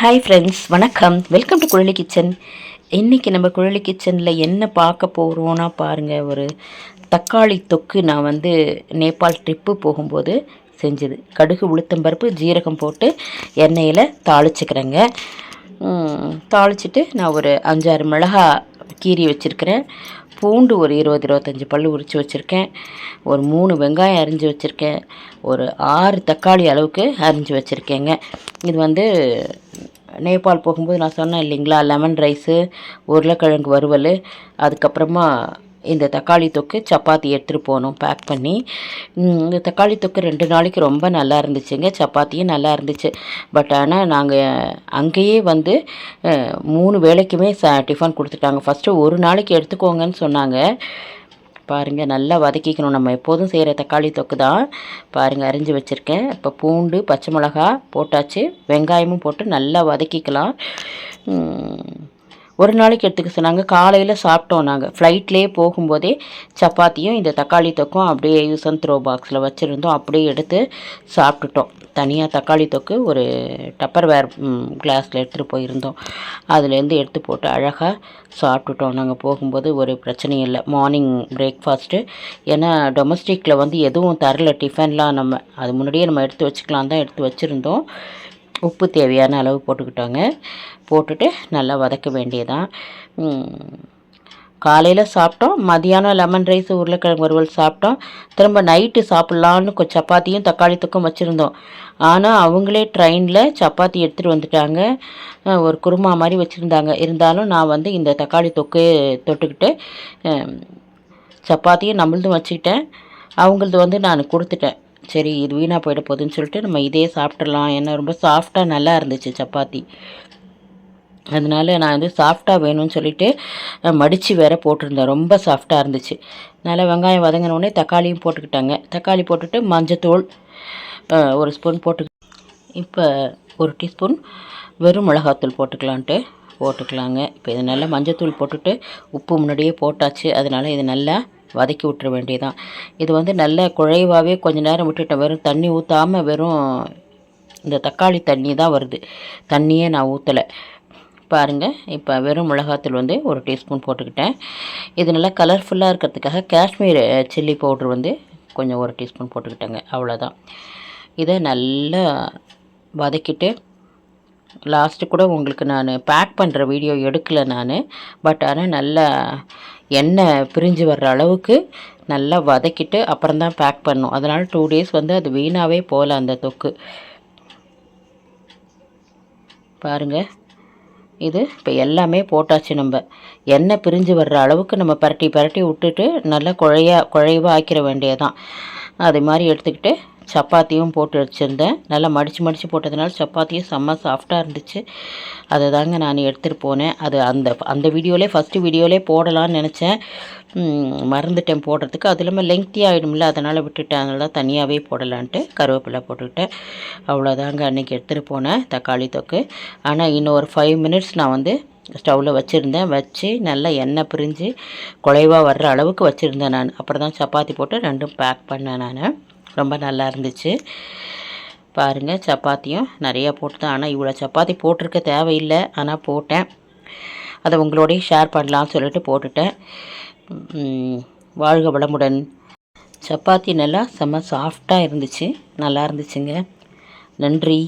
Hi friends, வணக்கம். Welcome to Kuzhali kitchen. இன்றைக்கி நம்ம குழலி கிச்சனில் என்ன பார்க்க போகிறோன்னா பாருங்கள், ஒரு தக்காளி தொக்கு நான் வந்து நேபாள் ட்ரிப்பு போகும்போது செஞ்சது. கடுகு, உளுத்தம்பருப்பு, ஜீரகம் போட்டு எண்ணெயில் தாளிச்சுக்கிறேங்க. தாளிச்சிட்டு நான் ஒரு 5-6 மிளகா கீரி வச்சுருக்கிறேன். பூண்டு ஒரு 20-25 பல் உரித்து வச்சுருக்கேன். ஒரு 3 வெங்காயம் அரிஞ்சு வச்சுருக்கேன். ஒரு 6 தக்காளி அளவுக்கு அரிஞ்சு வச்சுருக்கேங்க. இது வந்து நேபாள் போகும்போது நான் சொன்னேன் இல்லைங்களா, லெமன் ரைஸு, உருளைக்கிழங்கு வறுவல், அதுக்கப்புறமா இந்த தக்காளி தொக்கு, சப்பாத்தி எடுத்துகிட்டு போகணும் பேக் பண்ணி. இந்த தக்காளி தொக்கு 2 நாளைக்கு ரொம்ப நல்லா இருந்துச்சுங்க. சப்பாத்தியும் நல்லா இருந்துச்சு. பட் ஆனால் நாங்கள் அங்கேயே வந்து 3 வேளைக்குமே டிஃபன் கொடுத்துட்டாங்க. ஃபஸ்ட்டு ஒரு நாளைக்கு எடுத்துக்கோங்கன்னு சொன்னாங்க. பாருங்கள், நல்லா வதக்கிக்கணும். நம்ம எப்போதும் செய்கிற தக்காளி தொக்கு தான். பாருங்கள், அரிஞ்சு வச்சுருக்கேன். இப்போ பூண்டு, பச்சை மிளகா போட்டாச்சு. வெங்காயமும் போட்டு நல்லா வதக்கிக்கலாம். ஒரு நாளைக்கு எடுத்துக்க சொன்னாங்க. காலையில் சாப்பிட்டோம். நாங்கள் ஃப்ளைட்லேயே போகும்போதே சப்பாத்தியும் இந்த தக்காளி தொக்கும் அப்படியே யூஸ் அண்ட் த்ரோ பாக்ஸில் வச்சுருந்தோம். அப்படியே எடுத்து சாப்பிட்டுட்டோம். தனியாக தக்காளி தொக்கு ஒரு டப்பர் வேர் கிளாஸில் எடுத்துகிட்டு போயிருந்தோம். அதுலேருந்து எடுத்து போட்டு அழகாக சாப்பிட்டுட்டோம். நாங்கள் போகும்போது ஒரு பிரச்சனையும் இல்லை. மார்னிங் பிரேக்ஃபாஸ்ட்டு, ஏன்னா டொமஸ்டிக்கில் வந்து எதுவும் தரல டிஃபன்லாம். நம்ம அது முன்னாடியே நம்ம எடுத்து வச்சுக்கலாம் தான் எடுத்து வச்சுருந்தோம். உப்பு தேவையான அளவு போட்டுக்கிட்டோங்க. போட்டுட்டு நல்லா வதக்க வேண்டியதான். காலையில் சாப்பிட்டோம். மதியானம் லெமன் ரைஸ், உருளைக்கிழங்கு வறுவல் சாப்பிட்டோம். திரும்ப நைட்டு சாப்பிட்லான்னு சப்பாத்தியும் தக்காளி தொக்கும் வச்சுருந்தோம். ஆனால் அவங்களே ட்ரெயினில் சப்பாத்தி எடுத்துகிட்டு வந்துட்டாங்க. ஒரு குருமா மாதிரி வச்சுருந்தாங்க. இருந்தாலும் நான் வந்து இந்த தக்காளி தொக்கு தொட்டுக்கிட்டு சப்பாத்தியும் நம்மளதும் வச்சுக்கிட்டேன். அவங்களது வந்து நான் கொடுத்துட்டேன். சரி, இது வீணாக போயிட போகுதுன்னு சொல்லிட்டு நம்ம இதே சாப்பிட்றலாம். ஏன்னா ரொம்ப சாஃப்டாக நல்லா இருந்துச்சு சப்பாத்தி. அதனால நான் வந்து சாஃப்டாக வேணும்னு சொல்லிவிட்டு மடித்து வேற போட்டிருந்தேன். ரொம்ப சாஃப்டாக இருந்துச்சு. நல்லா வெங்காயம் வதங்கினோடனே தக்காளியும் போட்டுக்கிட்டாங்க. தக்காளி போட்டுட்டு மஞ்சத்தூள் 1 ஸ்பூன் இப்போ 1 டீஸ்பூன் வெறும் மிளகாத்தூள் போட்டுக்கலாங்க. இப்போ இது நல்லா மஞ்சத்தூள் போட்டுட்டு உப்பு முன்னாடியே போட்டாச்சு. அதனால் இது நல்லா வதக்கி விட்டுற வேண்டியதான். இது வந்து நல்ல குழைவாகவே கொஞ்சம் நேரம் விட்டுட்டேன். வெறும் தண்ணி ஊற்றாமல் வெறும் இந்த தக்காளி தண்ணி தான் வருது. தண்ணியே நான் ஊற்றலை. பாருங்கள், இப்போ வெறும் மிளகாத்தூள் வந்து 1 டீஸ்பூன் போட்டுக்கிட்டேன். இது நல்லா கலர்ஃபுல்லாக இருக்கிறதுக்காக காஷ்மீர் சில்லி பவுட்ரு வந்து கொஞ்சம் 1 டீஸ்பூன் போட்டுக்கிட்டேங்க. அவ்வளோதான். இதை நல்லா வதக்கிட்டு லாஸ்ட்டு கூட உங்களுக்கு நான் பேக் பண்ணுற வீடியோ எடுக்கலை நான். பட் ஆனால் நல்லா எண்ணெய் பிரிஞ்சு வர்ற அளவுக்கு நல்லா வதக்கிட்டு அப்புறம் தான் பேக் பண்ணணும். அதனால் 2 டேஸ் வந்து அது வீணாகவே போகல அந்த தொக்கு. பாருங்கள், இது இப்போ எல்லாமே போட்டாச்சு. நம்ம எண்ணெய் பிரிஞ்சு வர்ற அளவுக்கு நம்ம பரட்டி விட்டுட்டு நல்லா குழைவாக ஆக்கிற வேண்டியதான். அது மாதிரி எடுத்துக்கிட்டு சப்பாத்தியும் போட்டு வச்சுருந்தேன். நல்லா மடித்து போட்டதுனால சப்பாத்தியும் செம்ம சாஃப்டாக இருந்துச்சு. அதை தாங்க நான் எடுத்துகிட்டு போனேன். அது அந்த வீடியோவிலே ஃபஸ்ட்டு வீடியோவிலே போடலான்னு நினச்சேன். மறந்துட்டேன் போடுறதுக்கு. அது இல்லாமல் லெங்க்தி ஆகிடும்ல, அதனால் விட்டுட்டேன். அதனால தான் தனியாகவே போடலான்ட்டு கருவேப்பிலை போட்டுக்கிட்டேன். அவ்வளோதாங்க அன்றைக்கி எடுத்துகிட்டு போனேன் தக்காளி தொக்கு. ஆனால் இன்னும் ஒரு 5 மினிட்ஸ் நான் வந்து ஸ்டவ்வில் வச்சு நல்லா எண்ணெய் பிரிஞ்சு குழைவாக வர்ற அளவுக்கு வச்சுருந்தேன் நான். அப்புறம் தான் சப்பாத்தி போட்டு 2ம் பேக் பண்ணேன் நான். ரொம்ப நல்லா இருந்துச்சு. பாருங்கள், சப்பாத்தியும் நிறையா போட்டு தான். ஆனால் இவ்வளோ சப்பாத்தி போட்டிருக்க தேவையில்லை, ஆனால் போட்டேன். அதை உங்களோடய ஷேர் பண்ணலாம்னு சொல்லிட்டு போட்டுட்டேன். வாழ்க வளமுடன். சப்பாத்தி நல்லா செம்ம சாஃப்டாக இருந்துச்சு. நல்லா இருந்துச்சுங்க. நன்றி.